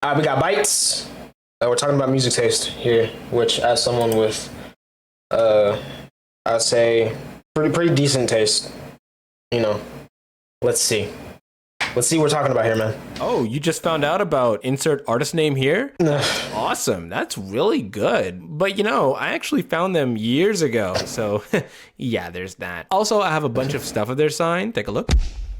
We got bites. We're talking about music taste here, which as someone with, I'd say pretty decent taste, you know. Let's see. Let's see what we're talking about here, man. Oh, you just found out about insert artist name here? Awesome. That's really good. But you know, I actually found them years ago. So yeah, there's that. Also, I have a bunch of stuff of their signed. Take a look.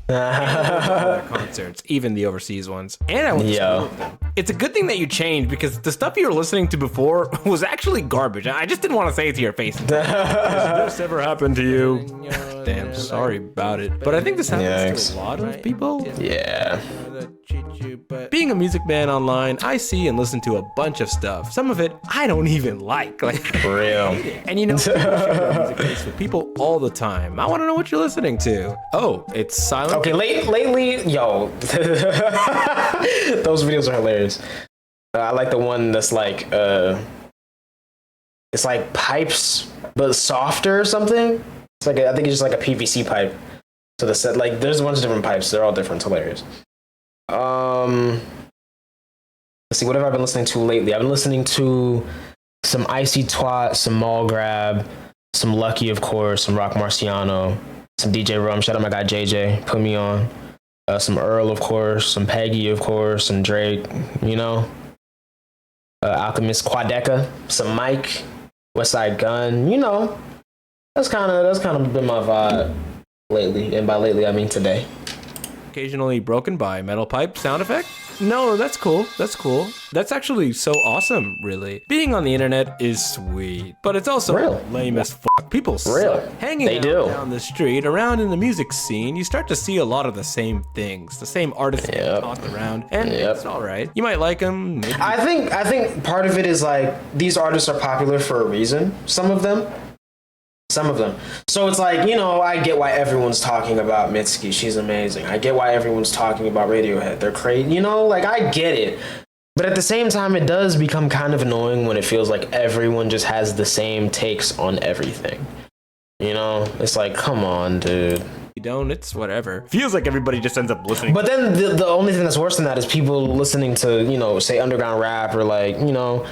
All their concerts, even the overseas ones. And I went to school with them. It's a good thing that you changed because the stuff you were listening to before was actually garbage. I just didn't want to say it to your face. Has this ever happened to you? Damn, sorry about it. But I think this happens to a lot of people. Yeah. Being a music man online, I see and listen to a bunch of stuff. Some of it I don't even like. For real. And you know, people share their music taste with people all the time. I want to know what you're listening to. Oh, it's silent. Okay, lately, yo, those videos are hilarious. I like the one that's like, it's like pipes, but softer or something. It's like I think it's just like a PVC pipe. So the set, like, there's a bunch of different pipes. They're all different. It's hilarious. Let's see. What have I been listening to lately? I've been listening to some Icy Twat, some Mall Grab, some Lucky, of course, some Rock Marciano, some DJ Rum. Shout out my guy JJ. Put me on. Some Earl, of course. Some Peggy, of course. Some Drake. You know. Alchemist Quadeca. Some Mike. Westside Gun. You know. That's kind of been my vibe lately, and by lately I mean today. Occasionally broken by metal pipe sound effect? No, that's cool. That's cool. That's actually so awesome, really. Being on the internet is sweet, but it's also lame as fuck. People suck. Hanging out down the street, around in the music scene, you start to see a lot of the same things, the same artists tossed around, and it's all right. You might like them. Maybe. I think part of it is like these artists are popular for a reason. Some of them. So it's like, you know, I get why everyone's talking about Mitski. She's amazing. I get why everyone's talking about Radiohead. They're crazy. You know, like, I get it. But at the same time, it does become kind of annoying when it feels like everyone just has the same takes on everything. You know? It's like, come on, dude. You don't, it's whatever. Feels like everybody just ends up listening. But then the only thing that's worse than that is people listening to, you know, say underground rap or like, you know,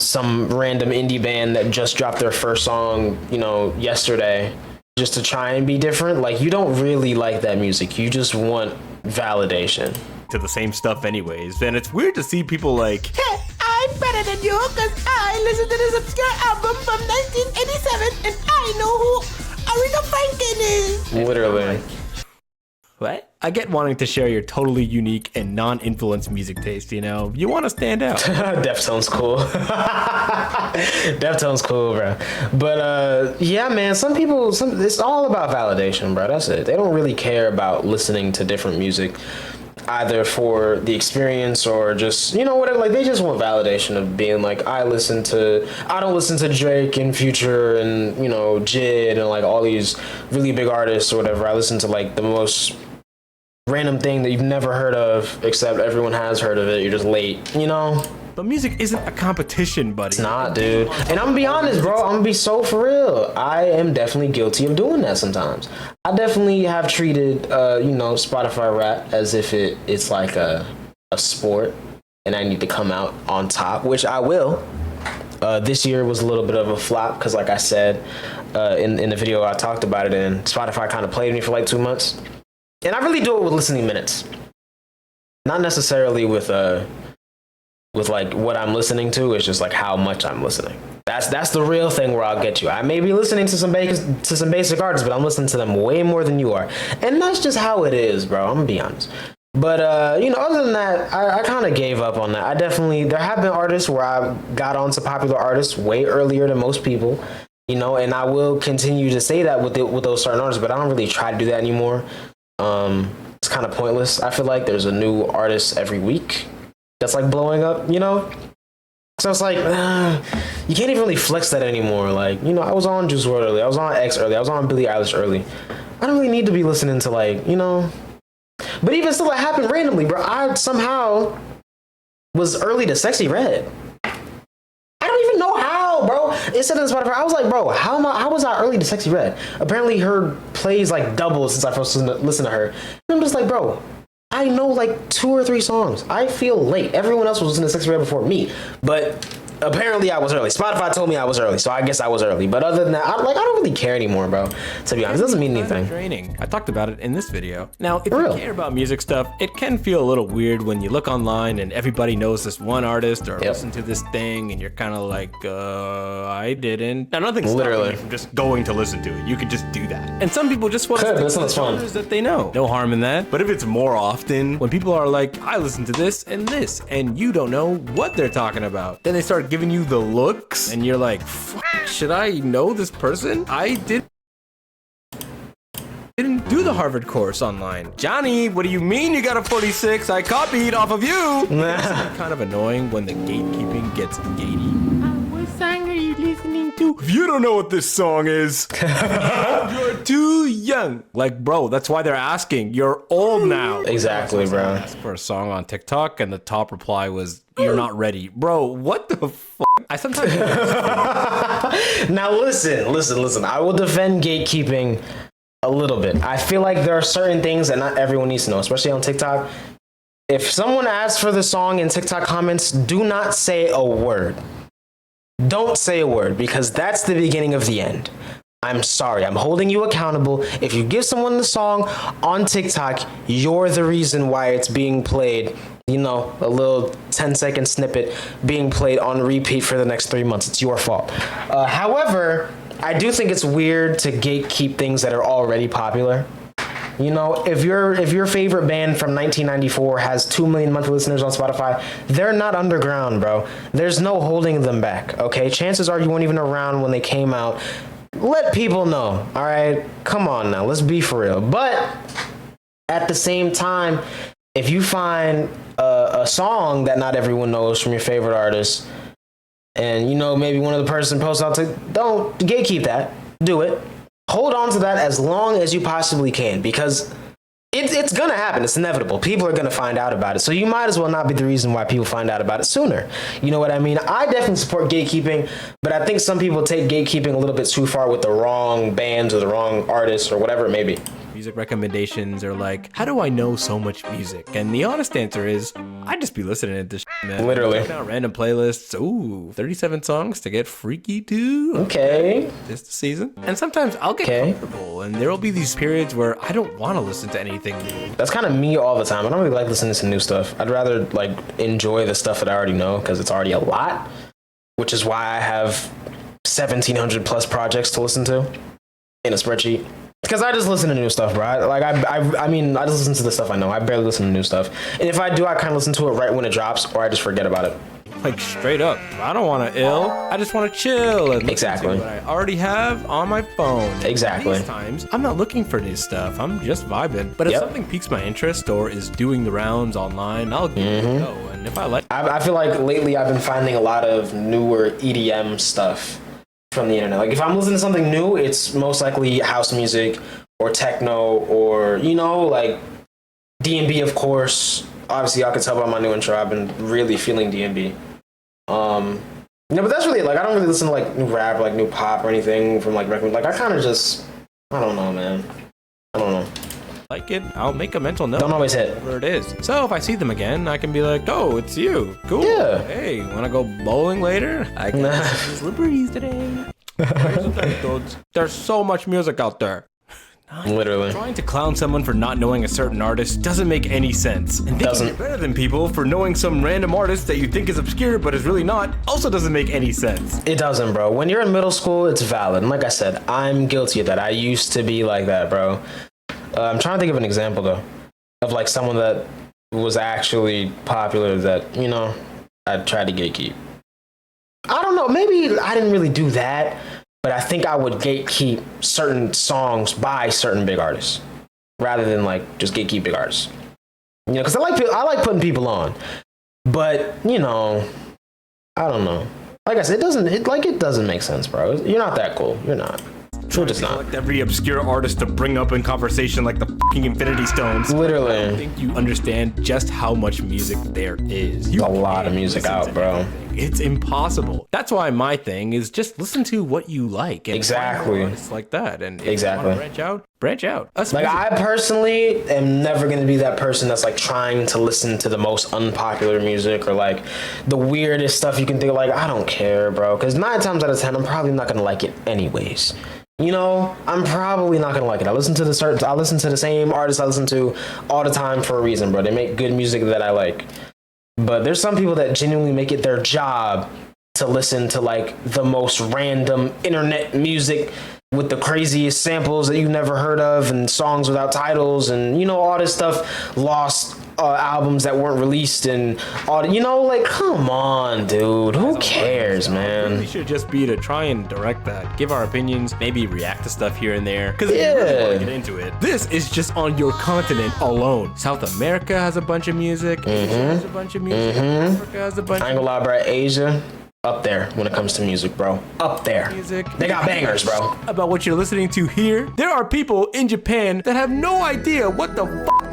some random indie band that just dropped their first song, you know, yesterday, just to try and be different. Like, you don't really like that music. You just want validation. To the same stuff anyways. And it's weird to see people like, hey, I'm better than you because I listened to this obscure album from 1987 and I know who Aretha Franklin is. Literally. What? I get wanting to share your totally unique and non-influenced music taste, you know? You want to stand out. Deftones cool. Deftones cool, bro. But yeah, man, it's all about validation, bro. That's it. They don't really care about listening to different music, either for the experience or just, you know, whatever. Like, they just want validation of being like, I don't listen to Drake and Future and, you know, Jid and like all these really big artists or whatever. I listen to like the most random thing that you've never heard of, except everyone has heard of it. You're just late, you know? But music isn't a competition, buddy. It's not, dude. And I'm gonna be honest, bro. I'm gonna be so for real. I am definitely guilty of doing that sometimes. I definitely have treated, you know, Spotify rap as if it's like a sport and I need to come out on top, which I will. This year was a little bit of a flop because, like I said, in the video I talked about it, and Spotify kind of played me for like 2 months. And I really do it with listening minutes, not necessarily with like what I'm listening to. It's just like how much I'm listening. That's the real thing where I'll get you. I may be listening to some basic artists, but I'm listening to them way more than you are, and that's just how it is, bro. I'm gonna be honest. But you know, other than that, I kind of gave up on that. There have been artists where I got onto popular artists way earlier than most people, you know, and I will continue to say that with those certain artists, but I don't really try to do that anymore. It's kind of pointless. I feel like there's a new artist every week that's like blowing up, you know? So it's like, you can't even really flex that anymore. Like, you know, I was on Juice WRLD early, I was on X early, I was on Billie Eilish early. I don't really need to be listening to, like, you know. But even still, it happened randomly, bro. I somehow was early to Sexy Red. I don't even know how, bro. It said on Spotify. I was like, bro, how was I early to Sexy Red? Apparently her plays like doubled since I first listened to her. And I'm just like, bro, I know like 2 or 3 songs. I feel late. Everyone else was listening to Sexy Red before me, but apparently I was early. Spotify told me I was early, so I guess I was early. But other than that, I don't really care anymore, bro. To be honest, it doesn't mean anything. Training. I talked about it in this video. Now, if you care about music stuff, it can feel a little weird when you look online and everybody knows this one artist or listen to this thing, and you're kind of like, I didn't. Now, nothing's stopping you from just going to listen to it. You could just do that. And some people just want to listen to the genres that they know. No harm in that. But if it's more often, when people are like, I listen to this, and you don't know what they're talking about, then they start giving you the looks, and you're like, should I know this person? I didn't do the Harvard course online. Johnny, what do you mean you got a 46? I copied off of you. It's kind of annoying when the gatekeeping gets gatey. What song are you listening to? If you don't know what this song is, you're too young. Like, bro, that's why they're asking. You're old now. Exactly, bro. I asked for a song on TikTok, and the top reply was, you're not ready. Bro, what the fuck? I sometimes... Now listen. I will defend gatekeeping a little bit. I feel like there are certain things that not everyone needs to know, especially on TikTok. If someone asks for the song in TikTok comments, do not say a word. Don't say a word, because that's the beginning of the end. I'm sorry, I'm holding you accountable. If you give someone the song on TikTok, you're the reason why it's being played. You know, a little 10-second snippet being played on repeat for the next 3 months. It's your fault. However, I do think it's weird to gatekeep things that are already popular. You know, if your favorite band from 1994 has 2 million monthly listeners on Spotify, they're not underground, bro. There's no holding them back, okay? Chances are you weren't even around when they came out. Let people know, all right? Come on now, let's be for real. But at the same time, if you find a song that not everyone knows from your favorite artist, and you know maybe one of the person posts out to, don't gatekeep that. Do it. Hold on to that as long as you possibly can, because it's gonna happen. It's inevitable. People are gonna find out about it. So you might as well not be the reason why people find out about it sooner. You know what I mean? I definitely support gatekeeping, but I think some people take gatekeeping a little bit too far with the wrong bands or the wrong artists or whatever it may be. Music recommendations are like, how do I know so much music? And the honest answer is, I just be listening to this shit, man. Literally. Checking out random playlists. Ooh, 37 songs to get freaky to. Okay. This season. And sometimes I'll get comfortable, and there will be these periods where I don't want to listen to anything new. That's kind of me all the time. I don't really like listening to new stuff. I'd rather like enjoy the stuff that I already know, because it's already a lot, which is why I have 1,700 plus projects to listen to in a spreadsheet. Because I just listen to new stuff, bro. I mean, I just listen to the stuff I know. I barely listen to new stuff. And if I do, I kind of listen to it right when it drops, or I just forget about it. Like, straight up. I don't want to ill. I just want to chill and listen to what I already have on my phone. Exactly. These times, I'm not looking for new stuff. I'm just vibing. But if something piques my interest or is doing the rounds online, I'll give it a go. And if I like... I feel like lately I've been finding a lot of newer EDM stuff from the internet. Like if I'm listening to something new, it's most likely house music or techno or, you know, like D&B, of course. Obviously, y'all can tell by my new intro, I've been really feeling D&B. No, but that's really it. Like I don't really listen to like new rap, or, like new pop or anything from like record. Like I kind of just, I don't know, man. I don't know. Like it, I'll make a mental note. Don't always hit. Where it is. So if I see them again, I can be like, oh, it's you. Cool. Yeah. Hey, wanna go bowling later? I got some slipperies today. There's so much music out there. Literally. Trying to clown someone for not knowing a certain artist doesn't make any sense. And thinking you're better than people for knowing some random artist that you think is obscure but is really not also doesn't make any sense. It doesn't, bro. When you're in middle school, it's valid. And like I said, I'm guilty of that. I used to be like that, bro. I'm trying to think of an example, though, of like someone that was actually popular that, you know, I tried to gatekeep. I don't know. Maybe I didn't really do that, but I think I would gatekeep certain songs by certain big artists rather than like just gatekeep big artists. You know, because I like putting people on, but you know, I don't know. Like I said, it doesn't make sense, bro. You're not that cool. You're not. You're just not. Select every obscure artist to bring up in conversation like the fucking Infinity Stones. Literally. I don't think you understand just how much music there is. There's a lot of music out, bro. It's impossible. That's why my thing is just listen to what you like. And Exactly. It's like that. And if Exactly. you want to branch out. Us Like, music- I personally am never going to be that person that's like trying to listen to the most unpopular music or like the weirdest stuff you can think of. Like, I don't care, bro. Because 9 times out of 10, I'm probably not going to like it anyways. You know, I'm probably not gonna like it. I listen to the same artists I listen to all the time for a reason, bro. They make good music that I like. But there's some people that genuinely make it their job to listen to like the most random internet music with the craziest samples that you've never heard of and songs without titles and, you know, all this stuff, lost albums that weren't released and all, you know, like, come on, dude. Who cares, man? We should just be to try and direct that, give our opinions, maybe react to stuff here and there. Because if you really want to get into it, this is just on your continent alone. South America has a bunch of music. Asia has a bunch of music. Africa has a bunch I ain't gonna lie, bro. Asia, up there when it comes to music, bro. Up there. music. They got bangers, bro. About what you're listening to here. There are people in Japan that have no idea what the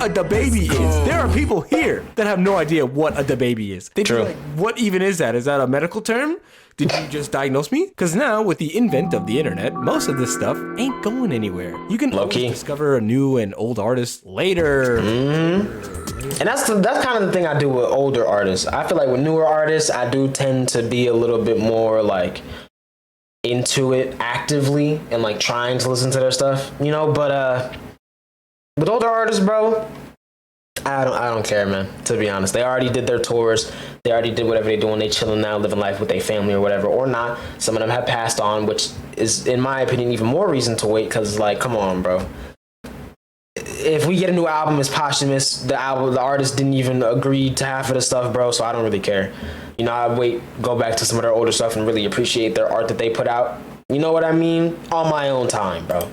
a da baby is. There are people here that have no idea what a da baby is. They True. like, what even is that? Is that a medical term? Did you just diagnose me? Because now, with the invent of the internet, most of this stuff ain't going anywhere. You can always Low-key. discover a new and old artist later. And that's kind of the thing I do with older artists. I feel like with newer artists, I do tend to be a little bit more like into it actively and like trying to listen to their stuff, you know. But with older artists, bro, I don't care, man. To be honest, they already did their tours. They already did whatever they're doing. They chilling now, living life with their family or whatever, or not. Some of them have passed on, which is, in my opinion, even more reason to wait. Cause like, come on, bro. If we get a new album, it's posthumous. The artist didn't even agree to half of the stuff, bro. So I don't really care. You know, I go back to some of their older stuff and really appreciate their art that they put out. You know what I mean? On my own time, bro.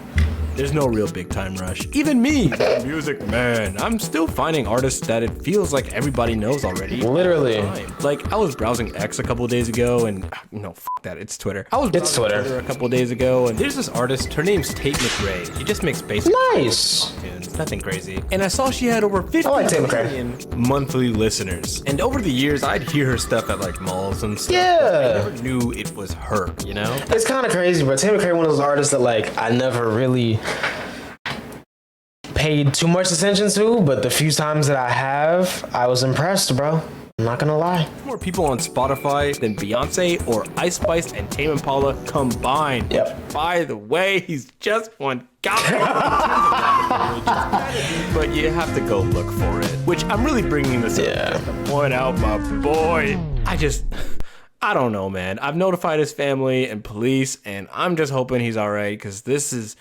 There's no real big time rush. Even me, music man, I'm still finding artists that it feels like everybody knows already. Literally. Like, I was browsing X a couple of days ago, and no, that, it's Twitter. I was browsing Twitter. a couple of days ago, and there's this artist, her name's Tate McRae. She just makes basic Nice. tunes, nothing crazy. And I saw she had over 50 like Tate McRae. million monthly listeners. And over the years, I'd hear her stuff at like malls and stuff. Yeah. I never knew it was her, you know? It's kind of crazy, bro. Tate McRae, one of those artists that like I never really paid too much attention to, but the few times that I have, I was impressed, bro. I'm not gonna lie. More people on Spotify than Beyonce or Ice Spice and Tame Impala combined. Yep. By the way, he's just one guy. But you have to go look for it. Which I'm really bringing this up to point out my boy. I don't know, man. I've notified his family and police, and I'm just hoping he's all right because this is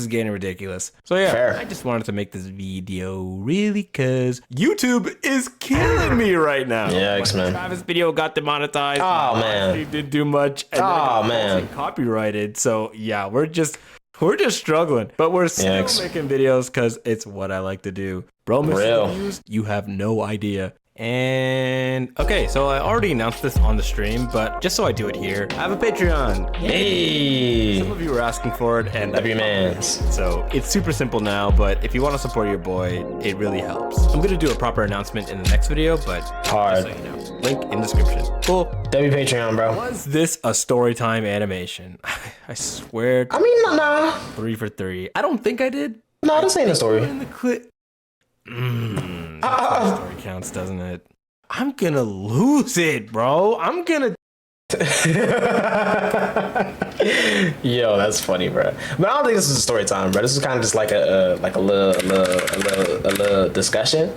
getting ridiculous. So yeah, Fair. I just wanted to make this video really because YouTube is killing me right now. Yeah, My X-Men. Travis video got demonetized. Oh, My man. live stream didn't do much. And then it Oh, got man. falsely copyrighted. So yeah, we're just struggling, but we're still X. making videos because it's what I like to do. Bro, Real. views, you have no idea. And okay, so I already announced this on the stream, but just so I do it here, I have a Patreon. Hey, Some of you were asking for it, and love your mans. so it's super simple now, but if you want to support your boy, it really helps. I'm gonna do a proper announcement in the next video, but Hard. just so you know, link in description. Cool. W Patreon, bro. Was this a storytime animation? I swear, I mean, nah, 3 for 3. I don't think I did. no, this ain't a story. In the clip. Story counts, doesn't it? I'm gonna lose it, bro. I'm gonna. Yo, that's funny, bro. But I don't think this is a story time, bro. This is kind of just like a little discussion,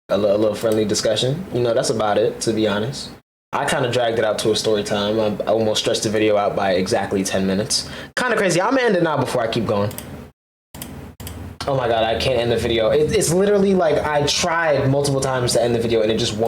a little friendly discussion. You know, that's about it. To be honest, I kind of dragged it out to a story time. I almost stretched the video out by exactly 10 minutes. Kind of crazy. I'm gonna end it now before I keep going. Oh my god, I can't end the video. It's literally like I tried multiple times to end the video and it just won't.